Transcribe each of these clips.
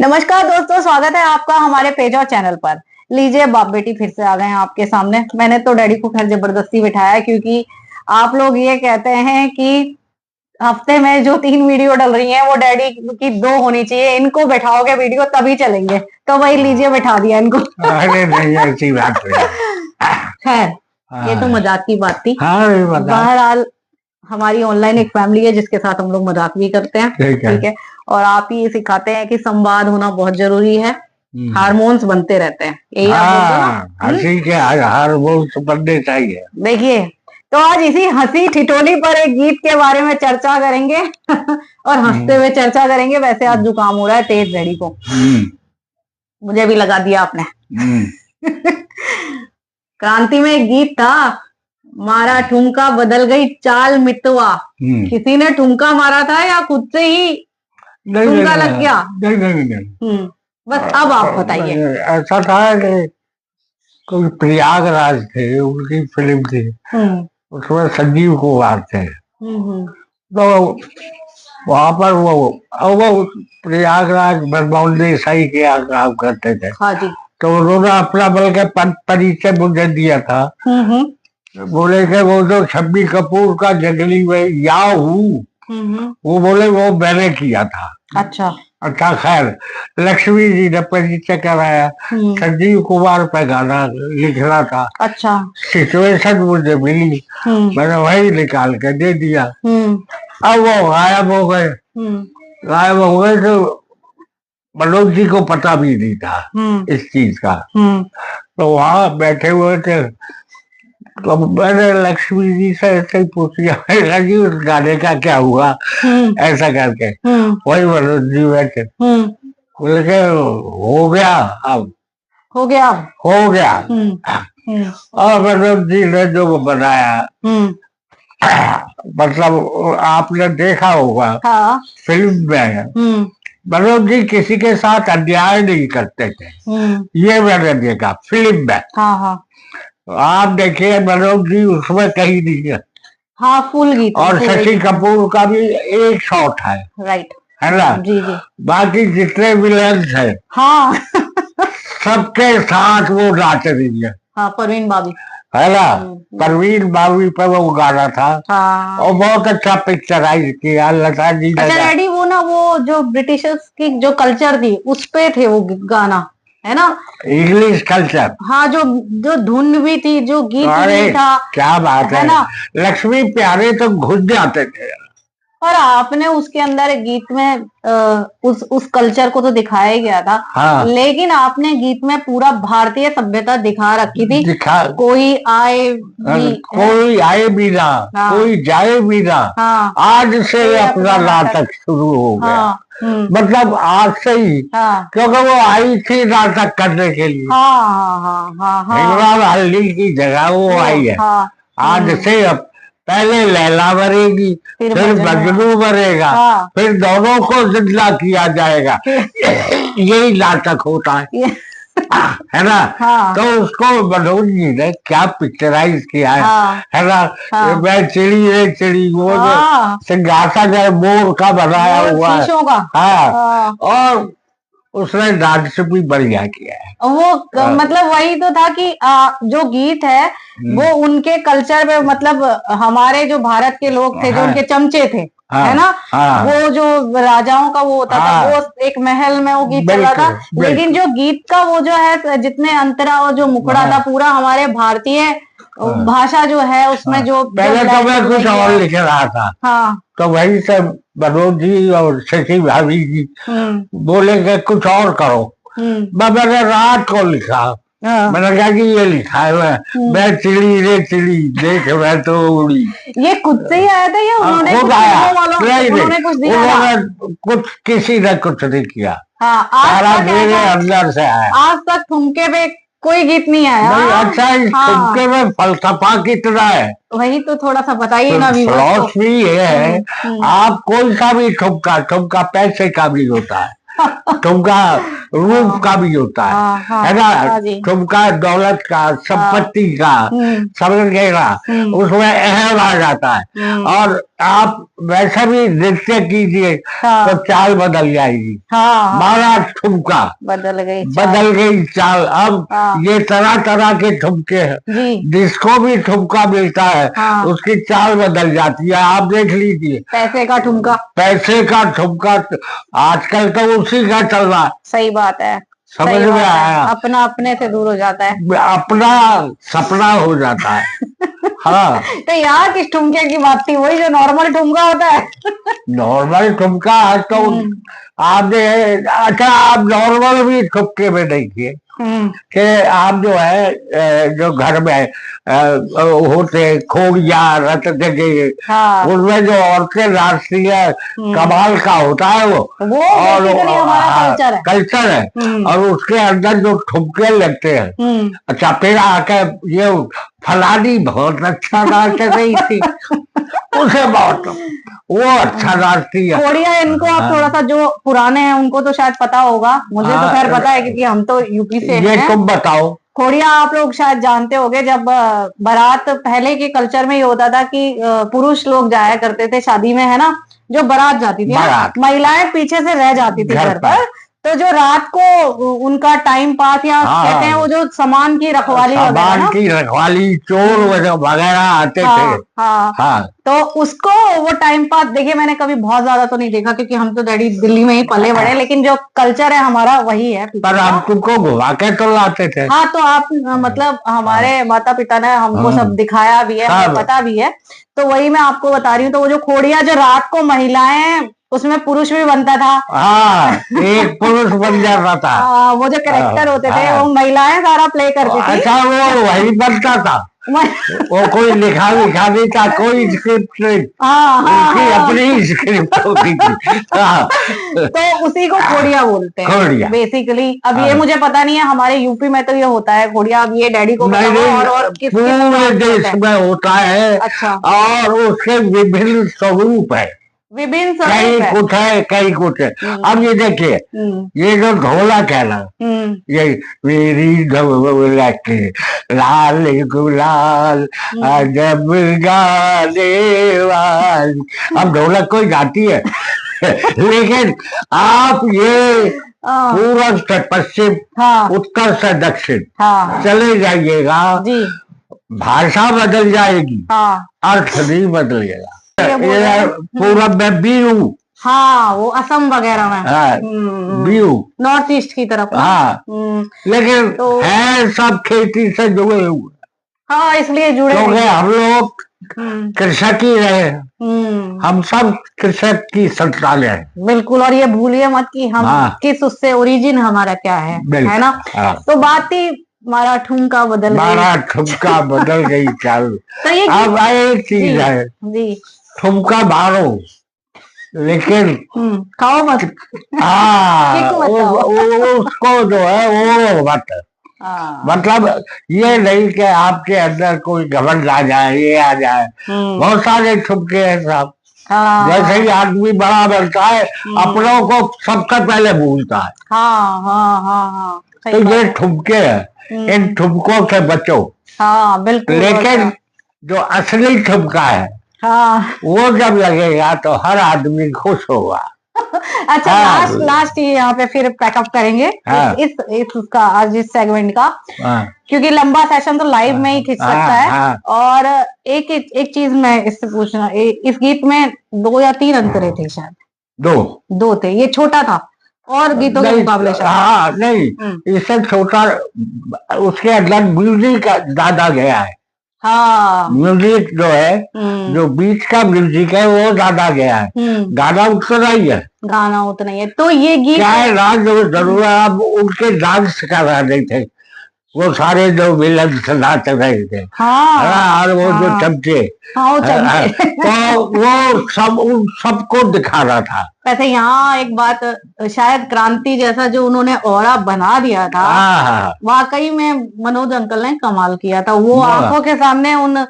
नमस्कार दोस्तों, स्वागत है आपका हमारे पेज और चैनल पर। लीजिए, बाप बेटी फिर से आ गए हैं आपके सामने। मैंने तो डैडी को खैर जबरदस्ती बिठाया, क्योंकि आप लोग ये कहते हैं कि हफ्ते में जो 3 वीडियो डल रही हैं वो डैडी की 2 होनी चाहिए, इनको बैठाओगे वीडियो तभी चलेंगे। तो वही लीजिए, बैठा दिया इनको। अरे नहीं, ऐसी बात नहीं। खैर, ये तो मजाक की बात थी। हाँ, बहरहाल हमारी ऑनलाइन एक फैमिली है जिसके साथ हम लोग मजाक भी करते हैं, ठीक है। और आप ही सिखाते हैं कि संवाद होना बहुत जरूरी है, हार्मोन्स बनते रहते हैं, यही आप बोलते हो ना? हंसी के हार्मोन्स बनने चाहिए। देखिए, तो आज इसी हंसी ठिठोली पर एक गीत के बारे में चर्चा करेंगे और हंसते हुए चर्चा करेंगे। वैसे आज जुकाम हो रहा है तेज डैडी को, मुझे भी लगा दिया आपने। क्रांति में एक गीत था, मारा ठुमका बदल गई चाल मितवा। किसी ने ठुमका मारा था या खुद से ही ठुमका लग गया? नहीं। बस अब आप बताइए। ऐसा था कि कोई प्रयागराज थे, उनकी फिल्म थी, उसमें संजीव कुमार थे। तो वहां पर वो प्रयागराज मनमोहन देसाई के यहाँ काम करते थे। हाँ जी। तो उन्होंने अपना बल्कि परिचय मुझे दिया था। बोले कि वो जो शम्मी कपूर का जंगली में या हूँ, वो बोले वो मैंने किया था। अच्छा खैर, लक्ष्मी जी ने परिचय कराया। संजीव कुमार पे गाना लिखना था। अच्छा, सिचुएशन मुझे मिली, मैंने वही निकाल के दे दिया। अब वो गायब हो गए। तो मनोज जी को पता भी नहीं था इस चीज का। तो वहां बैठे हुए थे, तो मैंने लक्ष्मी जी से ऐसे ही पूछ लिया जी उस गाने का क्या हुआ, ऐसा करके। वही मनोज जी बैठे, बोले के हो गया, अब हो गया। और मनोज जी ने जो बनाया, मतलब आपने देखा होगा फिल्म में, मनोज जी किसी के साथ अन्याय नहीं करते थे, ये मैंने देखा फिल्म में। आप देखिए, मनोज जी उसमें कहीं नहीं है। हाँ, फुल गीत। और शशि कपूर का भी एक शॉट है, राइट, है ना? जी। बाकी जितने विलेंस है, हाँ, सबके साथ वो नाच रही है। हाँ, परवीन बाबी, है ना? परवीन बाबी पर वो गाना था। हाँ। और बहुत अच्छा पिक्चराइज किया लता जी ने। अच्छा डैडी, वो ना वो जो ब्रिटिशर्स की जो कल्चर थी उस पे थे वो गाना, है ना? English culture. हाँ, जो धुन भी थी, जो गीत भी था। क्या बात है ना? लक्ष्मी प्यारे तो घुस जाते थे। और आपने उसके अंदर एक गीत में उस कल्चर को तो दिखाया गया था। हाँ। लेकिन आपने गीत में पूरा भारतीय सभ्यता दिखा रखी थी। कोई आए भी ना, हाँ। कोई जाए भी ना। हाँ। आज से अपना नाटक शुरू हो गया। हाँ। मतलब आज से ही। हाँ। क्योंकि वो आई थी नाटक करने के लिए। इमरान हाशमी की जगह वो आई है। आज से अब पहले लैला मरेगी, फिर मजनू मरेगा। हाँ। फिर दोनों को जिंदा किया जाएगा। यही नाटक होता है, है ना? हाँ। तो उसको मनोज जी ने क्या पिक्चराइज किया है। हाँ। है ना? हाँ। मैं चिड़ी वो सिंहासन मोर का बनाया हुआ है। हाँ। और उसने डांस भी बढ़िया किया है। वो मतलब वही तो था कि जो गीत है वो उनके कल्चर में, मतलब हमारे जो भारत के लोग थे, जो उनके चमचे थे, है ना? वो जो राजाओं का वो होता था, वो एक महल में वो गीत चल रहा था। लेकिन जो गीत का वो जो है, जितने अंतरा और जो मुखड़ा था, पूरा हमारे भारतीय भाषा जो है उसमें जो पहले तो मैं कुछ और लिख रहा था। हाँ। तो वही सब मनोज जी और शशि भाभी जी बोलेंगे कुछ और करो। मैंने रात को लिखा। मैंने कहा कि ये लिखा है, मैं चिड़ी रे चिड़ी देख मैं तो उड़ी। ये खुद से ही आया था या उन्होंने खुद आया? उन्होंने कुछ दिया? उन्होंने कुछ, किसी ने कुछ नहीं किया। हाँ, सारा मेरे अंदर से आया। आज तक ठुमके पे कोई गीत नहीं आया। नहीं, अच्छा, इस ठुमके में फलसफा कितना है, वही तो थोड़ा सा बताइए ना। फिलॉसफी ये है, आप कोई सा भी ठुमका पैसे का भी होता है। ठुमका रूप का भी होता है ना। ठुमका दौलत का, संपत्ति का, समझ गए ना, उसमें अहम आ जाता है। और आप वैसे भी नृत्य कीजिए तो चाल बदल जाएगी। मारा ठुमका बदल गई चाल। अब ये तरह तरह के ठुमके हैं, जिसको भी ठुमका मिलता है उसकी चाल बदल जाती है। आप देख लीजिए, पैसे का ठुमका आजकल तो उसी का चल रहा। सही बात है, समझ में आया। अपना अपने से दूर हो जाता है, अपना सपना हो जाता है। हाँ तो यहाँ किस ठुमके की बात थी? वही जो नॉर्मल ठुमका होता है। नॉर्मल ठुमका तो आपने, अच्छा आप नॉर्मल भी ठुमके में देखिए कि आप जो है जो घर में होते खोड़िया रत जगह, उनमें जो औरतें नाचती है कमाल का होता है वो और हमारा कल्चर है। और उसके अंदर जो ठुमके लगते हैं, अच्छा फिर आके ये फलानी बहुत अच्छा नाच रही थी, उसे बहुत वो अच्छा नाचती है। खोड़िया इनको आप थोड़ा सा, जो पुराने हैं उनको तो शायद पता होगा, मुझे तो खैर पता है क्योंकि हम तो यूपी से हैं। ये तुम बताओ। खोड़िया आप लोग शायद जानते होंगे, जब बारात, पहले के कल्चर में ये होता था कि पुरुष लोग जाया करते थे शादी में, है ना, जो बारात जाती थी, महिलाएं पीछे से रह जाती थी घर पर। तो जो रात को उनका टाइम पास या कहते हैं वो जो सामान की रखवाली चोर वगैरह आते थे। तो उसको वो टाइम पास, देखिए मैंने कभी बहुत ज्यादा तो नहीं देखा क्योंकि हम तो डैडी दिल्ली में ही पले बड़े, लेकिन जो कल्चर है हमारा वही है। पर हम तुमको घुमा के तो लाते थे। हाँ, तो आप मतलब हमारे माता पिता ने हमको सब दिखाया भी है, हमें पता भी है। तो वही मैं आपको बता रही हूँ। तो वो जो खोड़िया, जो रात को महिलाएं, उसमें पुरुष भी बनता था। एक पुरुष बन जाता था। वो जो कैरेक्टर होते थे वो महिलाएं सारा प्ले करती थी। अच्छा, वो वही बनता था। वो कोई लिखा नहीं था, कोई स्क्रिप्ट नहीं, उनकी अपनी स्क्रिप्ट होती थी। तो उसी को खोड़िया बोलते हैं बेसिकली। अब ये मुझे पता नहीं है, हमारे यूपी में तो ये होता है खोड़िया। अब ये डैडी को नहीं, और पूरे देश में होता है। अच्छा। और उसके विभिन्न स्वरूप है, कई कुछ है, कई कुछ है। अब ये देखिए, ये जो ढोलक है ना, ये मेरी ढोलक लाल गुलाल जब गाने वाली, अब ढोलक कोई गाती है। लेकिन आप ये पूर्व से पश्चिम, उत्तर से दक्षिण चले जाइएगा, भाषा बदल जाएगी, अर्थ नहीं बदलेगा। पूरब में बीहू, वो असम वगैरह में बीहू, नॉर्थ ईस्ट की तरफ। लेकिन तो है सब खेती से जुड़े हुए। इसलिए जुड़े क्योंकि हम लोग कृषक ही रहे, हम सब कृषक की संतान है। बिल्कुल। और ये भूलिए मत कि हम किस उससे ओरिजिन हमारा क्या है ना। तो बात ही मारा ठुमका बदल गई चाल। तो ये अब एक चीज है जी, ठुमका मारो लेकिन खाओ मत। उसको जो है वो मत। मतलब ये नहीं कि आपके अंदर कोई घमंड आ जाए, ये आ जाए। बहुत सारे ठुमके हैं साहब। जैसे ही आदमी बड़ा बनता है, अपनों को सबसे पहले भूलता है। तो ये ठुमके हैं, इन ठुमकों से बचो। बिल्कुल। लेकिन जो असली ठुमका है, वो जब लगेगा तो हर आदमी खुश होगा। अच्छा, लास्ट यहाँ पे फिर पैकअप करेंगे इसका आज इस सेगमेंट का, क्योंकि लंबा सेशन तो लाइव में ही खींच सकता है। और एक चीज मैं इससे पूछना, इस गीत में 2 या 3 अंतरे थे शायद। 2 थे, ये छोटा था और गीतों के मुकाबले शायद। नहीं, इससे छोटा, उसके अंदर म्यूजिक ज्यादा गया है। म्यूजिक जो है, जो बीच का म्यूजिक है वो ज्यादा गया है। गाना उतना ही है। तो ये गीत क्या है, राज जरूर आप उनके डांस कर रहे थे, वो सारे जो विलन नाच रहे थे। और वो जो चमचे, तो वो सब उन सबको दिखा रहा था। वैसे यहाँ एक बात, शायद क्रांति जैसा जो उन्होंने ऑरा बना दिया था, वाकई में मनोज अंकल ने कमाल किया था। वो आंखों के सामने उन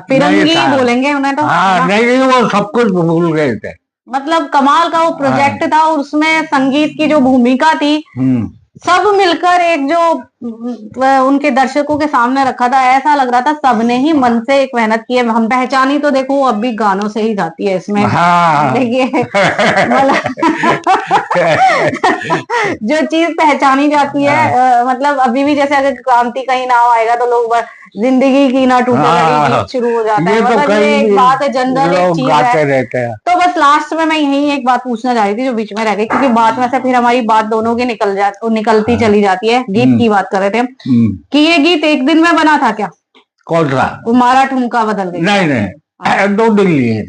फिरंगी बोलेंगे उन्हें तो। नहीं, वो सब कुछ भूल गए थे। मतलब कमाल का वो प्रोजेक्ट था, और उसमें संगीत की जो भूमिका थी सब मिलकर एक जो उनके दर्शकों के सामने रखा था, ऐसा लग रहा था सबने ही मन से एक मेहनत की है। हम पहचानी तो देखो वो अब भी गानों से ही जाती है इसमें। देखिए जो चीज पहचानी जाती है, मतलब अभी भी जैसे अगर क्रांति कहीं नाम आएगा तो लोग जिंदगी की ना टूटे शुरू हो जाता है। मतलब ये एक बात है, जनरल एक चीज है। तो बस लास्ट में मैं यही एक बात पूछना चाह रही थी जो बीच में रह गई, क्योंकि बात में से फिर हमारी बात दोनों की निकलती चली जाती है। गीत की बात कर रहे थे कि ये गीत एक दिन में बना था क्या? कौन सा? वो मारा ठुमका बदल गई। नहीं 2 दिन लिए।